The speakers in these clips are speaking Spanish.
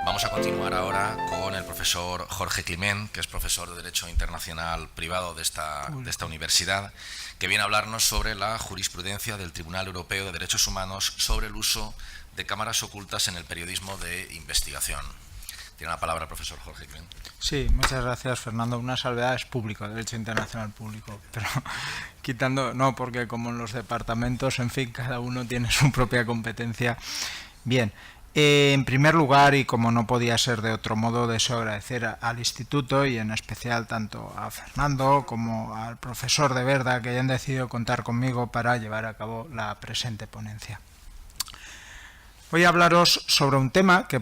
Vamos a continuar ahora con el profesor Jorge Climent, que es profesor de Derecho Internacional Privado de esta universidad, que viene a hablarnos sobre la jurisprudencia del Tribunal Europeo de Derechos Humanos sobre el uso de cámaras ocultas en el periodismo de investigación. Tiene la palabra el profesor Jorge Climent. Sí, muchas gracias, Fernando. Una salvedad es público, Derecho Internacional Público, pero quitando, no, porque como en los departamentos, en fin, cada uno tiene su propia competencia. Bien. En primer lugar, y como no podía ser de otro modo, deseo agradecer al Instituto y en especial tanto a Fernando como al profesor de Verda que hayan decidido contar conmigo para llevar a cabo la presente ponencia. Voy a hablaros sobre un tema que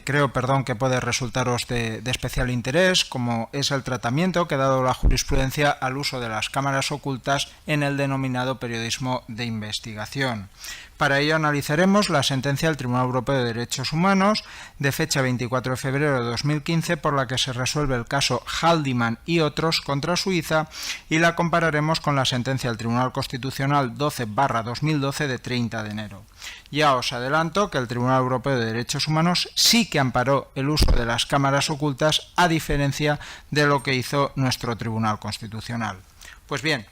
creo que puede resultaros de especial interés, como es el tratamiento que ha dado la jurisprudencia al uso de las cámaras ocultas en el denominado periodismo de investigación. Para ello analizaremos la sentencia del Tribunal Europeo de Derechos Humanos de fecha 24 de febrero de 2015 por la que se resuelve el caso Haldiman y otros contra Suiza y la compararemos con la sentencia del Tribunal Constitucional 12/2012 de 30 de enero. Ya os adelanto que el Tribunal Europeo de Derechos Humanos sí que amparó el uso de las cámaras ocultas a diferencia de lo que hizo nuestro Tribunal Constitucional. Pues bien,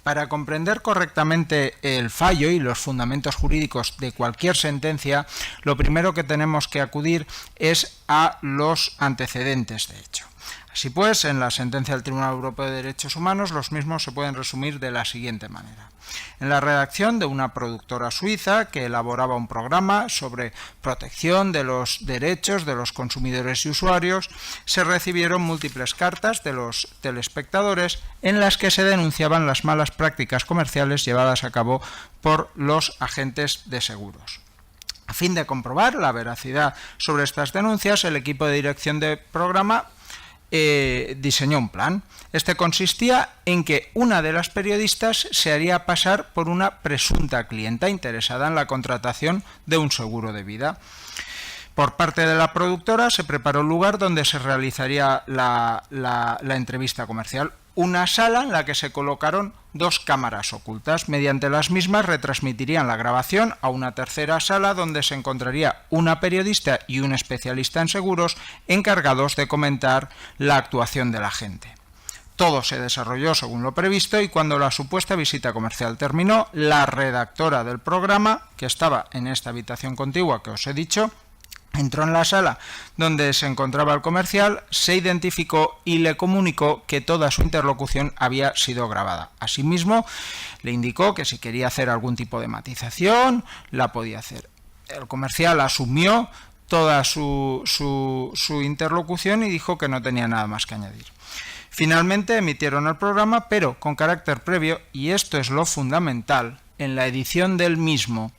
para comprender correctamente el fallo y los fundamentos jurídicos de cualquier sentencia, lo primero que tenemos que acudir es a los antecedentes de hecho. Así pues, en la sentencia del Tribunal Europeo de Derechos Humanos, los mismos se pueden resumir de la siguiente manera. En la redacción de una productora suiza que elaboraba un programa sobre protección de los derechos de los consumidores y usuarios, se recibieron múltiples cartas de los telespectadores en las que se denunciaban las malas prácticas comerciales llevadas a cabo por los agentes de seguros. A fin de comprobar la veracidad sobre estas denuncias, el equipo de dirección del programa diseñó un plan. Este consistía en que una de las periodistas se haría pasar por una presunta clienta interesada en la contratación de un seguro de vida. Por parte de la productora se preparó un lugar donde se realizaría la entrevista comercial, una sala en la que se colocaron dos cámaras ocultas. Mediante las mismas retransmitirían la grabación a una tercera sala donde se encontraría una periodista y un especialista en seguros encargados de comentar la actuación del agente. Todo se desarrolló según lo previsto y cuando la supuesta visita comercial terminó, la redactora del programa, que estaba en esta habitación contigua que os he dicho, entró en la sala donde se encontraba el comercial, se identificó y le comunicó que toda su interlocución había sido grabada. Asimismo, le indicó que si quería hacer algún tipo de matización, la podía hacer. El comercial asumió toda su interlocución y dijo que no tenía nada más que añadir. Finalmente emitieron el programa, pero con carácter previo, y esto es lo fundamental, en la edición del mismo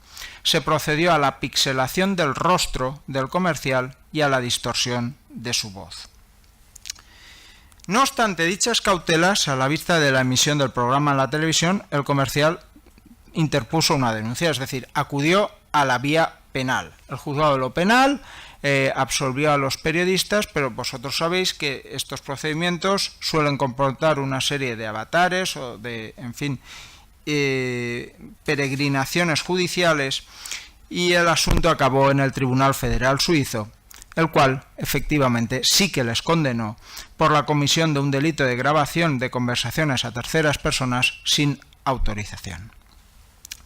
se procedió a la pixelación del rostro del comercial y a la distorsión de su voz. No obstante dichas cautelas, a la vista de la emisión del programa en la televisión, el comercial interpuso una denuncia, es decir, acudió a la vía penal. El juzgado de lo penal absolvió a los periodistas, pero vosotros sabéis que estos procedimientos suelen comportar una serie de avatares o de, en fin, peregrinaciones judiciales y el asunto acabó en el Tribunal Federal Suizo, el cual efectivamente sí que les condenó por la comisión de un delito de grabación de conversaciones a terceras personas sin autorización.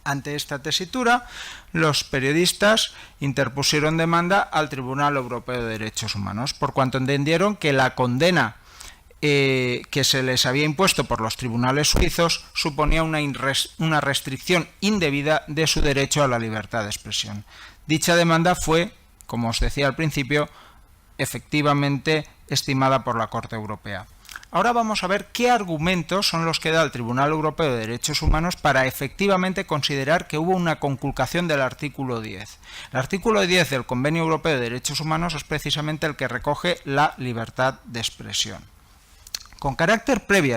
Ante esta tesitura, los periodistas interpusieron demanda al Tribunal Europeo de Derechos Humanos, por cuanto entendieron que la condena que se les había impuesto por los tribunales suizos suponía una restricción indebida de su derecho a la libertad de expresión. Dicha demanda fue, como os decía al principio, efectivamente estimada por la Corte Europea. Ahora vamos a ver qué argumentos son los que da el Tribunal Europeo de Derechos Humanos para efectivamente considerar que hubo una conculcación del artículo 10. El artículo 10 del Convenio Europeo de Derechos Humanos es precisamente el que recoge la libertad de expresión. Con carácter previo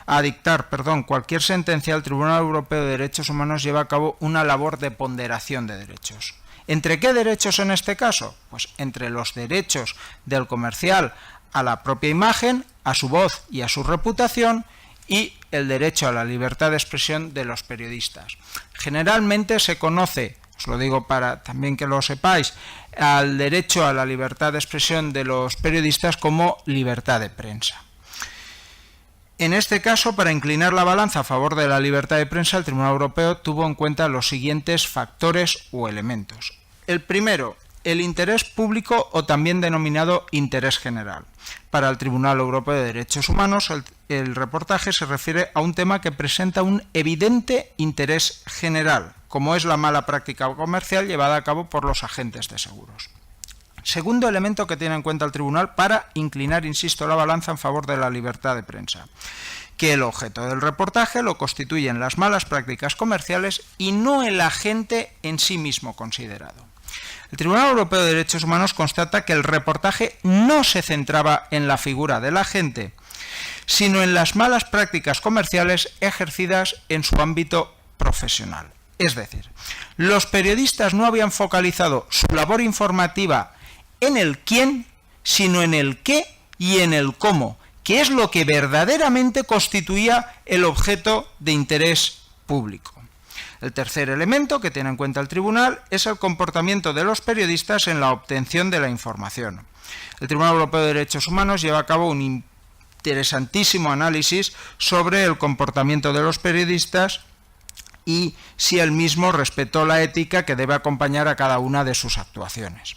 a dictar cualquier sentencia, el Tribunal Europeo de Derechos Humanos lleva a cabo una labor de ponderación de derechos. ¿Entre qué derechos en este caso? Pues entre los derechos del comercial a la propia imagen, a su voz y a su reputación, y el derecho a la libertad de expresión de los periodistas. Generalmente se conoce os lo digo para también que lo sepáis, al derecho a la libertad de expresión de los periodistas como libertad de prensa. En este caso, para inclinar la balanza a favor de la libertad de prensa, el Tribunal Europeo tuvo en cuenta los siguientes factores o elementos. El primero, el interés público o también denominado interés general. Para el Tribunal Europeo de Derechos Humanos, el reportaje se refiere a un tema que presenta un evidente interés general, como es la mala práctica comercial llevada a cabo por los agentes de seguros. Segundo elemento que tiene en cuenta el tribunal para inclinar, insisto, la balanza en favor de la libertad de prensa, que el objeto del reportaje lo constituyen las malas prácticas comerciales y no el agente en sí mismo considerado. El Tribunal Europeo de Derechos Humanos constata que el reportaje no se centraba en la figura del agente, sino en las malas prácticas comerciales ejercidas en su ámbito profesional. Es decir, los periodistas no habían focalizado su labor informativa en el quién, sino en el qué y en el cómo, que es lo que verdaderamente constituía el objeto de interés público. El tercer elemento que tiene en cuenta el tribunal es el comportamiento de los periodistas en la obtención de la información. El Tribunal Europeo de Derechos Humanos lleva a cabo un interesantísimo análisis sobre el comportamiento de los periodistas y si el mismo respetó la ética que debe acompañar a cada una de sus actuaciones.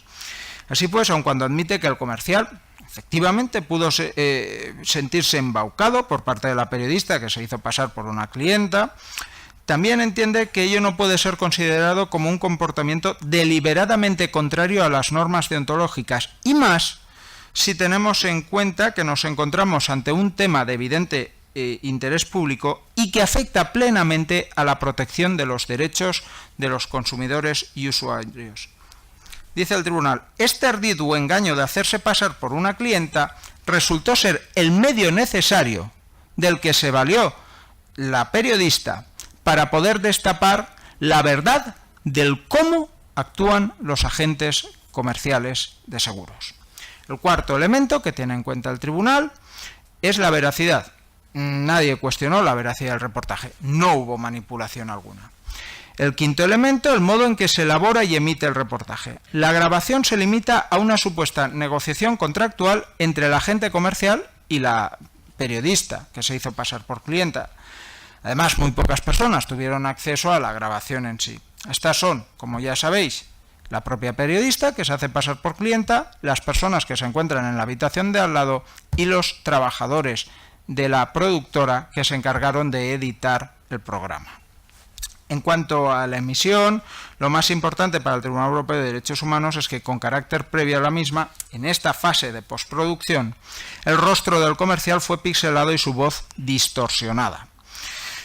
Así pues, aun cuando admite que el comercial efectivamente pudo sentirse embaucado por parte de la periodista que se hizo pasar por una clienta, también entiende que ello no puede ser considerado como un comportamiento deliberadamente contrario a las normas deontológicas, y más si tenemos en cuenta que nos encontramos ante un tema de evidente interés público y que afecta plenamente a la protección de los derechos de los consumidores y usuarios. Dice el tribunal, este ardid o engaño de hacerse pasar por una clienta resultó ser el medio necesario del que se valió la periodista para poder destapar la verdad del cómo actúan los agentes comerciales de seguros. El cuarto elemento que tiene en cuenta el tribunal es la veracidad. Nadie cuestionó la veracidad del reportaje, no hubo manipulación alguna. El quinto elemento, el modo en que se elabora y emite el reportaje. La grabación se limita a una supuesta negociación contractual entre el agente comercial y la periodista, que se hizo pasar por clienta. Además, muy pocas personas tuvieron acceso a la grabación en sí. Estas son, como ya sabéis, la propia periodista, que se hace pasar por clienta, las personas que se encuentran en la habitación de al lado y los trabajadores de la productora que se encargaron de editar el programa. En cuanto a la emisión, lo más importante para el Tribunal Europeo de Derechos Humanos es que, con carácter previo a la misma, en esta fase de postproducción, el rostro del comercial fue pixelado y su voz distorsionada.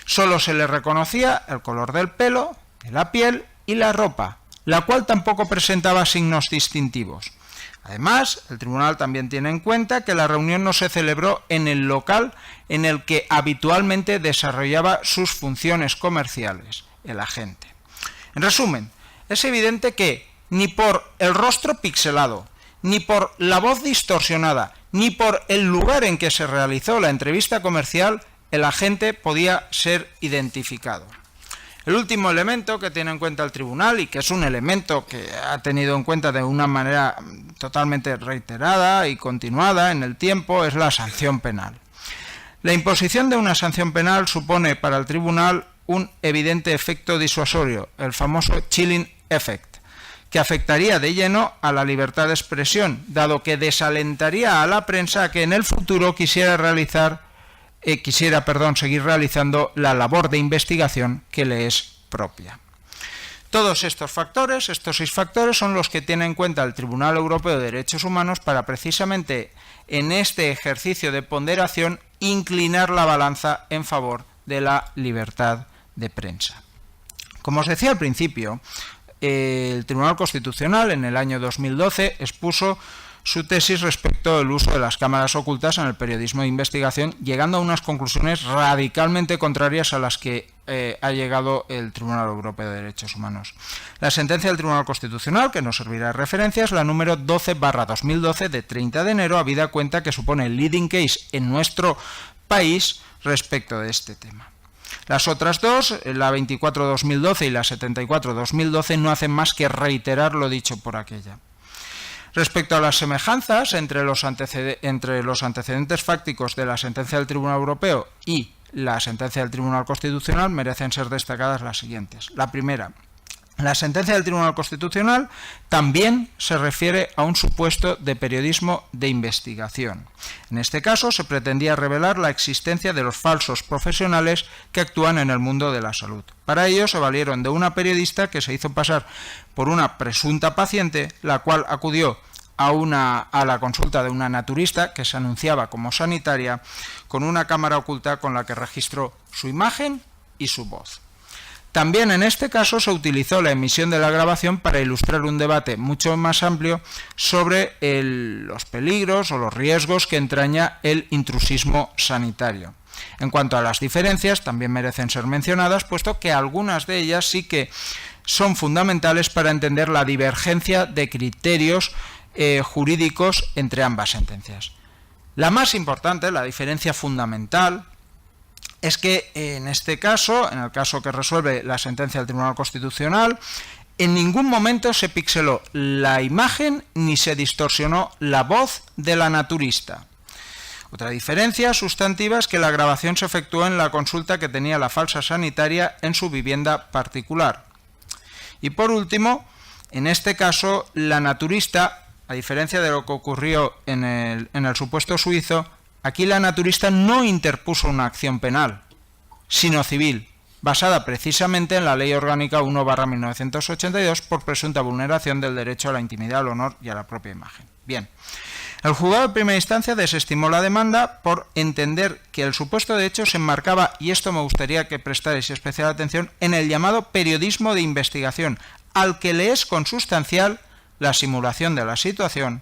Solo se le reconocía el color del pelo, de la piel y la ropa, la cual tampoco presentaba signos distintivos. Además, el tribunal también tiene en cuenta que la reunión no se celebró en el local en el que habitualmente desarrollaba sus funciones comerciales el agente. En resumen, es evidente que ni por el rostro pixelado, ni por la voz distorsionada, ni por el lugar en que se realizó la entrevista comercial, el agente podía ser identificado. El último elemento que tiene en cuenta el tribunal, y que es un elemento que ha tenido en cuenta de una manera totalmente reiterada y continuada en el tiempo, es la sanción penal. La imposición de una sanción penal supone para el tribunal un evidente efecto disuasorio, el famoso chilling effect, que afectaría de lleno a la libertad de expresión, dado que desalentaría a la prensa a que en el futuro quisiera seguir realizando la labor de investigación que le es propia. Todos estos factores, estos 6 factores, son los que tiene en cuenta el Tribunal Europeo de Derechos Humanos para precisamente en este ejercicio de ponderación inclinar la balanza en favor de la libertad de prensa. Como os decía al principio, el Tribunal Constitucional en el año 2012 expuso su tesis respecto al uso de las cámaras ocultas en el periodismo de investigación, llegando a unas conclusiones radicalmente contrarias a las que ha llegado el Tribunal Europeo de Derechos Humanos. La sentencia del Tribunal Constitucional, que nos servirá de referencia, es la número 12/2012 de 30 de enero, habida cuenta que supone el leading case en nuestro país respecto de este tema. Las otras dos, la 24/2012 y la 74/2012, no hacen más que reiterar lo dicho por aquella. Respecto a las semejanzas entre los antecedentes fácticos de la sentencia del Tribunal Europeo y la sentencia del Tribunal Constitucional, merecen ser destacadas las siguientes. La primera, la sentencia del Tribunal Constitucional también se refiere a un supuesto de periodismo de investigación. En este caso se pretendía revelar la existencia de los falsos profesionales que actúan en el mundo de la salud. Para ello se valieron de una periodista que se hizo pasar por una presunta paciente, la cual acudió a la consulta de una naturista que se anunciaba como sanitaria, con una cámara oculta con la que registró su imagen y su voz. También en este caso se utilizó la emisión de la grabación para ilustrar un debate mucho más amplio sobre los peligros o los riesgos que entraña el intrusismo sanitario. En cuanto a las diferencias, también merecen ser mencionadas, puesto que algunas de ellas sí que son fundamentales para entender la divergencia de criterios jurídicos entre ambas sentencias. La más importante, la diferencia fundamental, es que en este caso, en el caso que resuelve la sentencia del Tribunal Constitucional, en ningún momento se pixeló la imagen ni se distorsionó la voz de la naturista. Otra diferencia sustantiva es que la grabación se efectuó en la consulta que tenía la falsa sanitaria en su vivienda particular. Y por último, en este caso, la naturista, a diferencia de lo que ocurrió en el supuesto suizo, aquí la naturista no interpuso una acción penal, sino civil, basada precisamente en la Ley Orgánica 1/1982 por presunta vulneración del derecho a la intimidad, al honor y a la propia imagen. Bien, el juzgado de primera instancia desestimó la demanda por entender que el supuesto de hecho se enmarcaba, y esto me gustaría que prestarais especial atención, en el llamado periodismo de investigación, al que le es consustancial la simulación de la situación,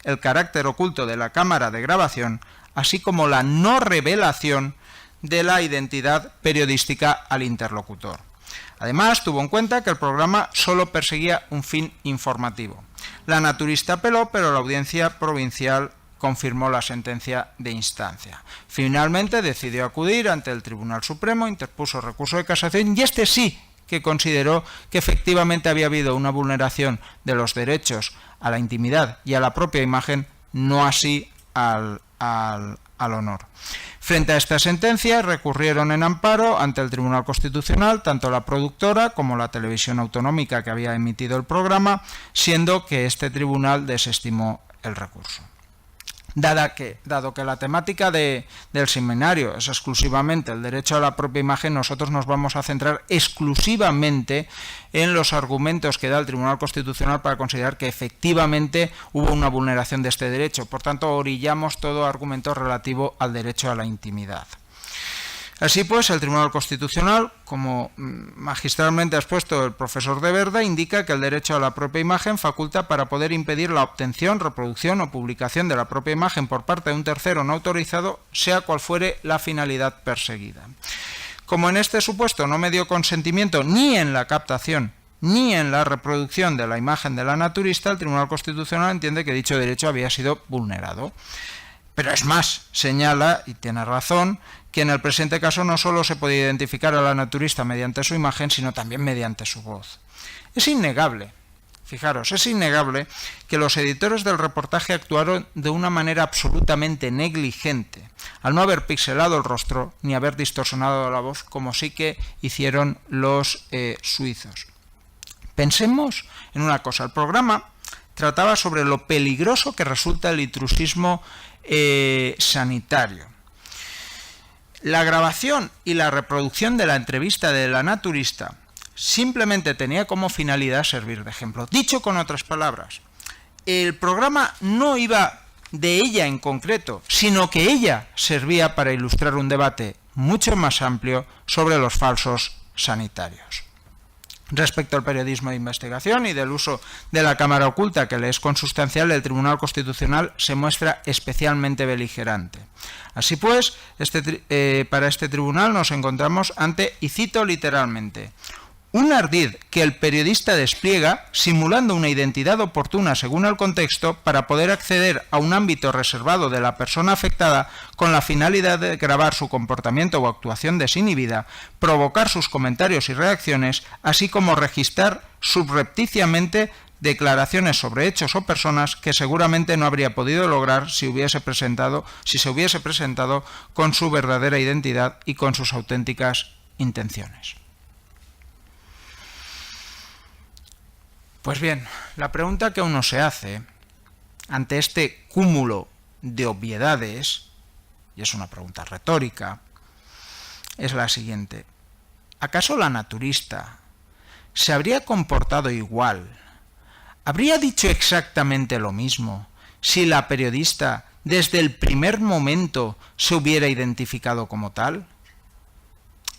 el carácter oculto de la cámara de grabación, así como la no revelación de la identidad periodística al interlocutor. Además, tuvo en cuenta que el programa solo perseguía un fin informativo. La naturista apeló, pero la audiencia provincial confirmó la sentencia de instancia. Finalmente decidió acudir ante el Tribunal Supremo, interpuso recurso de casación y este sí que consideró que efectivamente había habido una vulneración de los derechos a la intimidad y a la propia imagen, no así al honor. Frente a esta sentencia recurrieron en amparo ante el Tribunal Constitucional tanto la productora como la televisión autonómica que había emitido el programa, siendo que este tribunal desestimó el recurso. Dado que la temática del seminario es exclusivamente el derecho a la propia imagen, nosotros nos vamos a centrar exclusivamente en los argumentos que da el Tribunal Constitucional para considerar que efectivamente hubo una vulneración de este derecho. Por tanto, orillamos todo argumento relativo al derecho a la intimidad. Así pues, el Tribunal Constitucional, como magistralmente ha expuesto el profesor de Verda, indica que el derecho a la propia imagen faculta para poder impedir la obtención, reproducción o publicación de la propia imagen por parte de un tercero no autorizado, sea cual fuere la finalidad perseguida. Como en este supuesto no me dio consentimiento ni en la captación ni en la reproducción de la imagen de la naturista, el Tribunal Constitucional entiende que dicho derecho había sido vulnerado. Pero es más, señala, y tiene razón, que en el presente caso no solo se puede identificar a la naturista mediante su imagen, sino también mediante su voz. Es innegable, fijaros, es innegable que los editores del reportaje actuaron de una manera absolutamente negligente, al no haber pixelado el rostro ni haber distorsionado la voz, como sí que hicieron los suizos. Pensemos en una cosa, el programa trataba sobre lo peligroso que resulta el intrusismo sanitario. La grabación y la reproducción de la entrevista de la naturista simplemente tenía como finalidad servir de ejemplo. Dicho con otras palabras, el programa no iba de ella en concreto, sino que ella servía para ilustrar un debate mucho más amplio sobre los falsos sanitarios. Respecto al periodismo de investigación y del uso de la cámara oculta que le es consustancial, el Tribunal Constitucional se muestra especialmente beligerante. Así pues, para este tribunal nos encontramos ante, y cito literalmente, un ardid que el periodista despliega simulando una identidad oportuna según el contexto para poder acceder a un ámbito reservado de la persona afectada con la finalidad de grabar su comportamiento o actuación desinhibida, provocar sus comentarios y reacciones, así como registrar subrepticiamente declaraciones sobre hechos o personas que seguramente no habría podido lograr si se hubiese presentado con su verdadera identidad y con sus auténticas intenciones. Pues bien, la pregunta que uno se hace ante este cúmulo de obviedades, y es una pregunta retórica, es la siguiente: ¿acaso la naturista se habría comportado igual? ¿Habría dicho exactamente lo mismo si la periodista desde el primer momento se hubiera identificado como tal?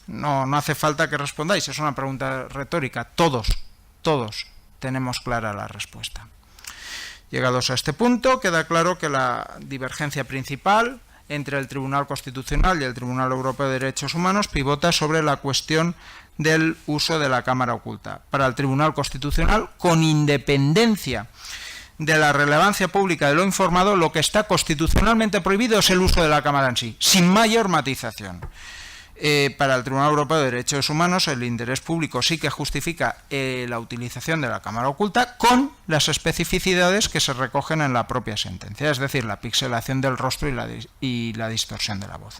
No hace falta que respondáis, es una pregunta retórica. Todos tenemos clara la respuesta. Llegados a este punto, queda claro que la divergencia principal entre el Tribunal Constitucional y el Tribunal Europeo de Derechos Humanos pivota sobre la cuestión del uso de la cámara oculta. Para el Tribunal Constitucional, con independencia de la relevancia pública de lo informado, lo que está constitucionalmente prohibido es el uso de la cámara en sí, sin mayor matización. Para el Tribunal Europeo de Derechos Humanos, el interés público sí que justifica la utilización de la cámara oculta con las especificidades que se recogen en la propia sentencia, es decir, la pixelación del rostro y la distorsión de la voz.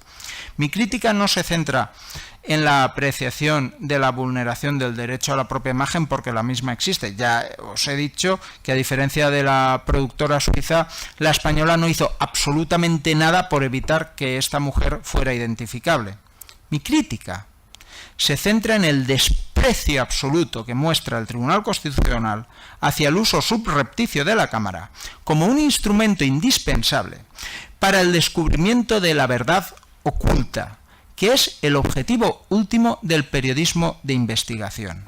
Mi crítica no se centra en la apreciación de la vulneración del derecho a la propia imagen, porque la misma existe. Ya os he dicho que, a diferencia de la productora suiza, la española no hizo absolutamente nada por evitar que esta mujer fuera identificable. Mi crítica se centra en el desprecio absoluto que muestra el Tribunal Constitucional hacia el uso subrepticio de la cámara como un instrumento indispensable para el descubrimiento de la verdad oculta, que es el objetivo último del periodismo de investigación.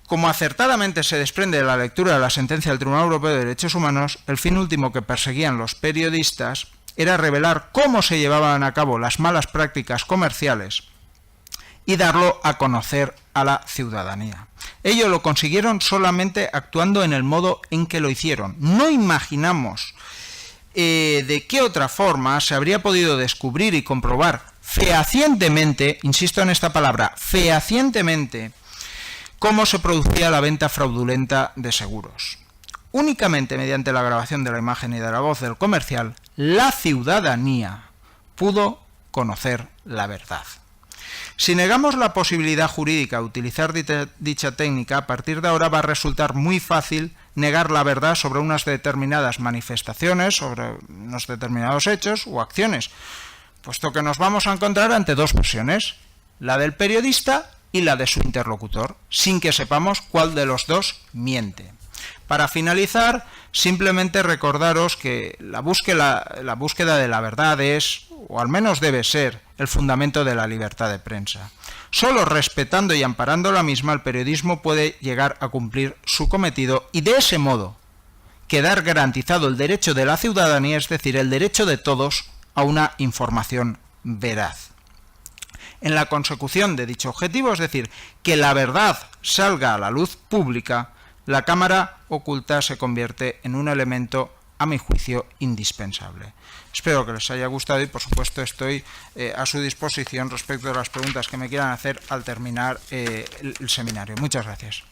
Como acertadamente se desprende de la lectura de la sentencia del Tribunal Europeo de Derechos Humanos, el fin último que perseguían los periodistas era revelar cómo se llevaban a cabo las malas prácticas comerciales y darlo a conocer a la ciudadanía. Ello lo consiguieron solamente actuando en el modo en que lo hicieron. No imaginamos de qué otra forma se habría podido descubrir y comprobar fehacientemente, insisto en esta palabra, fehacientemente, cómo se producía la venta fraudulenta de seguros. Únicamente mediante la grabación de la imagen y de la voz del comercial, la ciudadanía pudo conocer la verdad. Si negamos la posibilidad jurídica de utilizar dicha técnica, a partir de ahora va a resultar muy fácil negar la verdad sobre unas determinadas manifestaciones, sobre unos determinados hechos o acciones, puesto que nos vamos a encontrar ante dos versiones, la del periodista y la de su interlocutor, sin que sepamos cuál de los dos miente. Para finalizar, simplemente recordaros que la búsqueda de la verdad es, o al menos debe ser, el fundamento de la libertad de prensa. Solo respetando y amparando la misma, el periodismo puede llegar a cumplir su cometido y, de ese modo, quedar garantizado el derecho de la ciudadanía, es decir, el derecho de todos a una información veraz. En la consecución de dicho objetivo, es decir, que la verdad salga a la luz pública, la cámara oculta se convierte en un elemento, a mi juicio, indispensable. Espero que les haya gustado y, por supuesto, estoy a su disposición respecto a las preguntas que me quieran hacer al terminar el seminario. Muchas gracias.